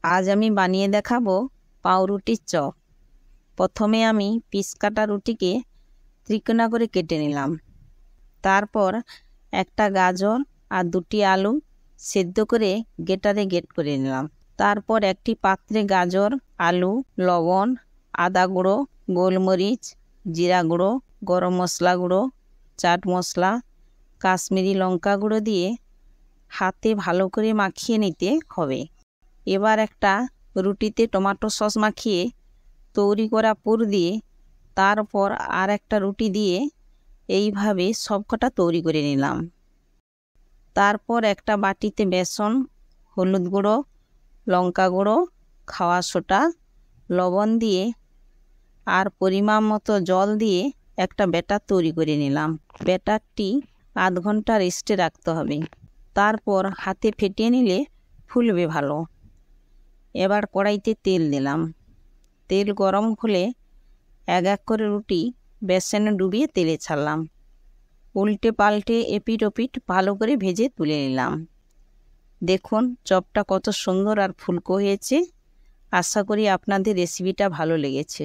আজ আমি বানিয়ে দেখাবো পাউরুটির চপ। প্রথমে আমি পিস কাটা রুটিকে ত্রিকোণা করে কেটে নিলাম। তারপর একটা গাজর আর দুটি আলু সেদ্ধ করে গ্রেটারে গ্রেট করে নিলাম। তারপর একটি পাত্রে গাজর, আলু, লবণ, আদা গুঁড়ো, গোলমরিচ, জিরা গুঁড়ো, গরম মশলা গুঁড়ো, চাট মশলা, কাশ্মীরি লঙ্কা গুঁড়ো দিয়ে হাতে ভালো করে মাখিয়ে নিতে হবে। এবার একটা রুটিতে টমেটো সস মাখিয়ে তৈরি করা পুর দিয়ে তারপর আর একটা রুটি দিয়ে এইভাবে সবকটা তৈরি করে নিলাম। তারপর একটা বাটিতে বেসন, হলুদ গুঁড়ো, লঙ্কা গুঁড়ো, খাওয়া সোডা, লবণ দিয়ে আর পরিমাণ মতো জল দিয়ে একটা ব্যাটার তৈরি করে নিলাম। ব্যাটারটি আধ ঘন্টা রেস্টে রাখতে হবে। তারপর হাতে ফেটিয়ে নিলে ফুলবে ভালো। এবার কড়াইতে তেল দিলাম। তেল গরম হলে এক এক করে রুটি বেসনে ডুবিয়ে তেলে ছাড়লাম। উল্টে পাল্টে এপিট ওপিট ভালো করে ভেজে তুলে নিলাম। দেখুন চপটা কত সুন্দর আর ফুলকো হয়েছে। আশা করি আপনাদের রেসিপিটা ভালো লেগেছে।